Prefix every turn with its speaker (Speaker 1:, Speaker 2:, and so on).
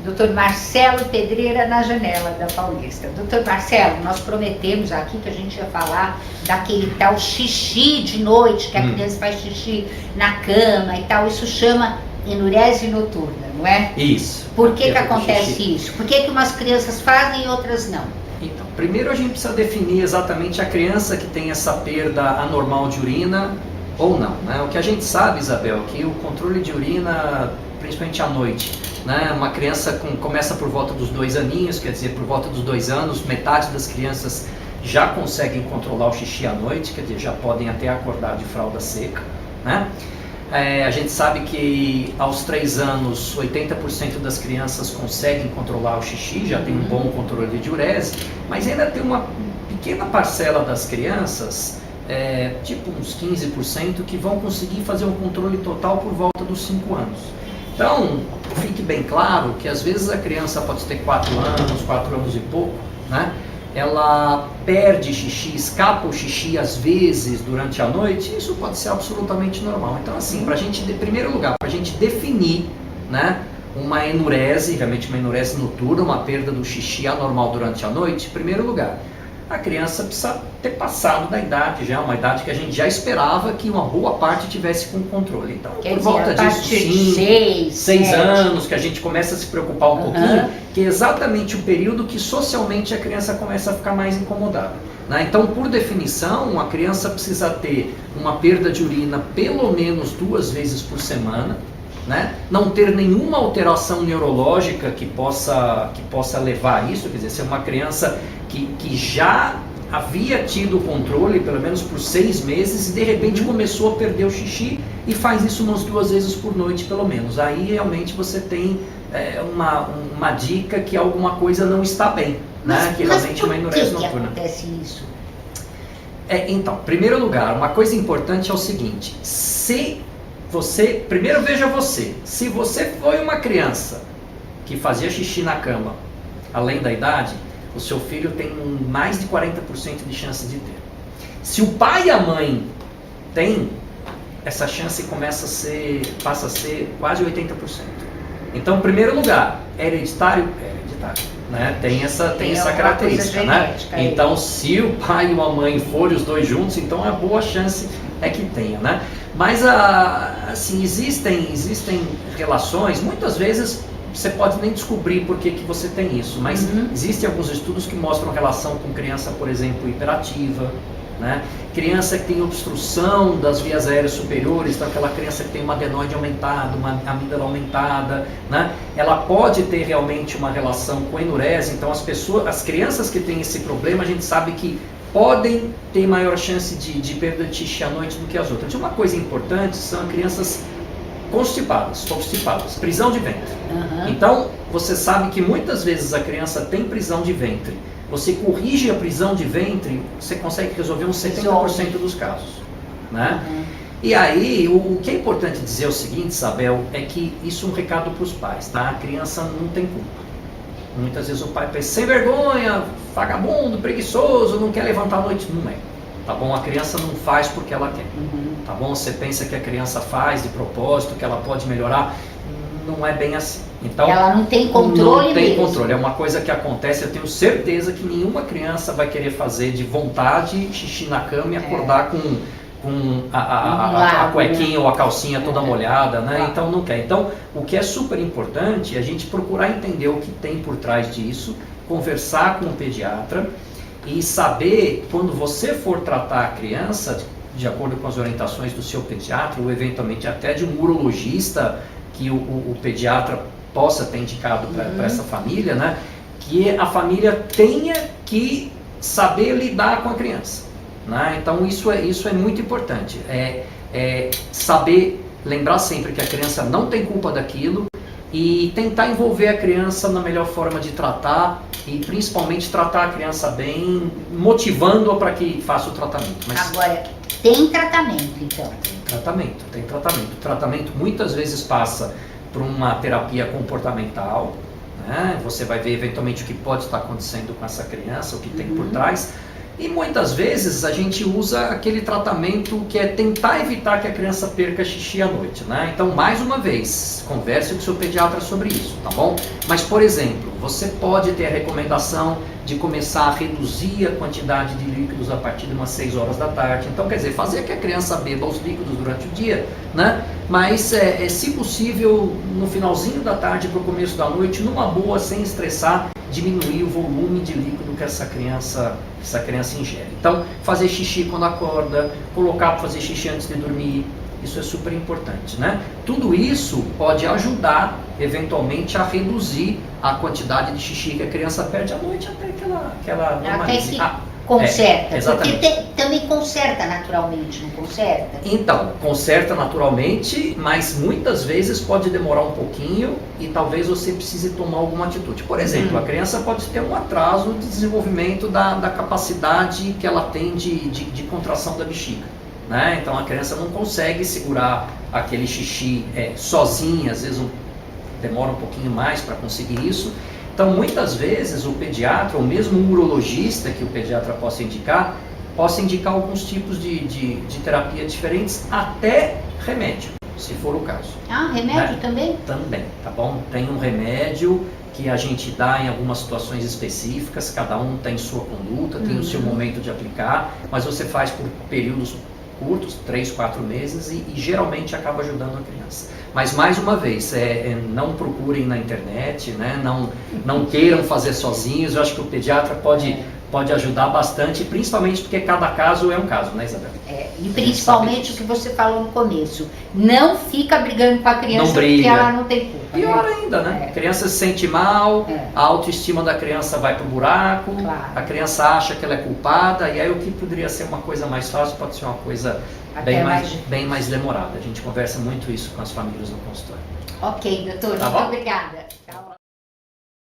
Speaker 1: Dr. Marcelo Pedreira na janela da Paulista. Dr. Marcelo, nós prometemos aqui que a gente ia falar daquele tal xixi de noite, que a criança faz xixi na cama e tal. Isso chama enurese noturna, não é?
Speaker 2: Isso.
Speaker 1: Por que acontece isso? Por que umas crianças fazem e outras não?
Speaker 2: Então, primeiro a gente precisa definir exatamente a criança que tem essa perda anormal de urina ou não, né? O que a gente sabe, Isabel, é que o controle de urina, principalmente à noite, né? Uma criança começa por volta dos 2 aninhos, quer dizer, por volta dos 2 anos, metade das crianças já conseguem controlar o xixi à noite, quer dizer, já podem até acordar de fralda seca, né? A gente sabe que aos 3 anos, 80% das crianças conseguem controlar o xixi, já tem um bom controle de diurese, mas ainda tem uma pequena parcela das crianças, tipo uns 15%, que vão conseguir fazer um controle total por volta dos 5 anos. Então, fique bem claro que às vezes a criança pode ter 4 anos e pouco, né? Ela perde xixi, escapa o xixi às vezes durante a noite, isso pode ser absolutamente normal. Então, assim, em primeiro lugar, para a gente definir, né, uma enurese, realmente uma enurese noturna, uma perda do xixi anormal durante a noite, em primeiro lugar, a criança precisa ter passado da idade já, uma idade que a gente já esperava que uma boa parte tivesse com controle. Então, por volta disso, 6 anos, que a gente começa a se preocupar um pouquinho, que é exatamente o período que socialmente a criança começa a ficar mais incomodada, né? Então, por definição, a criança precisa ter uma perda de urina pelo menos 2 vezes por semana, né? Não ter nenhuma alteração neurológica que possa levar a isso, quer dizer, ser uma criança que já havia tido controle, pelo menos por 6 meses, e de repente começou a perder o xixi e faz isso umas 2 vezes por noite, pelo menos. Aí realmente você tem uma dica que alguma coisa não está bem, né? Que realmente é uma enurese noturna.
Speaker 1: Por que acontece isso?
Speaker 2: Então, em primeiro lugar, uma coisa importante é o seguinte: primeiro veja você, se você foi uma criança que fazia xixi na cama, além da idade, o seu filho tem mais de 40% de chance de ter. Se o pai e a mãe têm, essa chance passa a ser quase 80%. Então, em primeiro lugar, é hereditário? É hereditário, né? Tem essa característica, né? Então, se o pai e a mãe forem os dois juntos, então é boa chance que tenha, né? Mas, assim, existem relações, muitas vezes você pode nem descobrir por que você tem isso, mas existem alguns estudos que mostram relação com criança, por exemplo, hiperativa, né? Criança que tem obstrução das vias aéreas superiores, então aquela criança que tem uma adenoide aumentada, uma amígdala aumentada, né? Ela pode ter realmente uma relação com enurese. Então as crianças que têm esse problema, a gente sabe que podem ter maior chance de perda de xixi à noite do que as outras. Uma coisa importante são crianças constipadas, prisão de ventre. Então, você sabe que muitas vezes a criança tem prisão de ventre. Você corrige a prisão de ventre, você consegue resolver uns 70% dos casos, né? E aí, o que é importante dizer é o seguinte, Isabel, é que isso é um recado para os pais, tá? A criança não tem culpa. Muitas vezes o pai pensa, sem vergonha, vagabundo, preguiçoso, não quer levantar à noite. Não é. Tá bom? A criança não faz porque ela quer. Tá bom? Você pensa que a criança faz de propósito, que ela pode melhorar. Não é bem assim. Então,
Speaker 1: ela não tem controle.
Speaker 2: Não tem controle. É uma coisa que acontece. Eu tenho certeza que nenhuma criança vai querer fazer de vontade xixi na cama e acordar com a cuequinha ou a calcinha toda molhada, né? Então não quer. Então, o que é super importante é a gente procurar entender o que tem por trás disso, conversar com o pediatra e saber, quando você for tratar a criança, de acordo com as orientações do seu pediatra, ou eventualmente até de um urologista que o pediatra possa ter indicado para essa família, né? Que a família tenha que saber lidar com a criança, né? Então isso é muito importante. Saber, lembrar sempre que a criança não tem culpa daquilo e tentar envolver a criança na melhor forma de tratar e principalmente tratar a criança bem, motivando-a para que faça o tratamento. Mas
Speaker 1: agora, tem tratamento então?
Speaker 2: Tem tratamento. O tratamento muitas vezes passa por uma terapia comportamental, né? Você vai ver eventualmente o que pode estar acontecendo com essa criança, o que tem por trás. E muitas vezes a gente usa aquele tratamento que é tentar evitar que a criança perca xixi à noite, né? Então, mais uma vez, converse com o seu pediatra sobre isso, tá bom? Mas, por exemplo, você pode ter a recomendação de começar a reduzir a quantidade de líquidos a partir de umas 6 horas da tarde. Então, quer dizer, fazer que a criança beba os líquidos durante o dia, né? Mas, se possível, no finalzinho da tarde para o começo da noite, numa boa, sem estressar, diminuir o volume de líquido que essa criança ingere. Então, fazer xixi quando acorda, colocar para fazer xixi antes de dormir, isso é super importante, né? Tudo isso pode ajudar, eventualmente, a reduzir a quantidade de xixi que a criança perde à noite até que ela normalize.
Speaker 1: Conserta,
Speaker 2: exatamente.
Speaker 1: Porque também conserta naturalmente, não conserta?
Speaker 2: Então, conserta naturalmente, mas muitas vezes pode demorar um pouquinho e talvez você precise tomar alguma atitude. Por exemplo, a criança pode ter um atraso de desenvolvimento da capacidade que ela tem de contração da bexiga, né? Então a criança não consegue segurar aquele xixi sozinha, às vezes demora um pouquinho mais para conseguir isso. Então, muitas vezes, o pediatra, ou mesmo um urologista que o pediatra possa indicar alguns tipos de terapia diferentes, até remédio, se for o caso.
Speaker 1: Ah, remédio também?
Speaker 2: Também, tá bom? Tem um remédio que a gente dá em algumas situações específicas, cada um tem sua conduta, tem o seu momento de aplicar, mas você faz por períodos curtos, 3, 4 meses, e geralmente acaba ajudando a criança. Mas, mais uma vez, não procurem na internet, né? Não queiram fazer sozinhos. Eu acho que o pediatra pode ajudar bastante, principalmente porque cada caso é um caso, né, Isabel?
Speaker 1: E principalmente o que você falou no começo, não fica brigando com a criança porque ela não tem culpa.
Speaker 2: Pior ainda, né? A criança se sente mal, a autoestima da criança vai pro buraco, a criança acha que ela é culpada, e aí o que poderia ser uma coisa mais fácil pode ser uma coisa bem mais demorada. A gente conversa muito isso com as famílias no consultório.
Speaker 1: Ok, doutor,
Speaker 2: Tá
Speaker 1: muito
Speaker 2: bom?
Speaker 1: obrigada.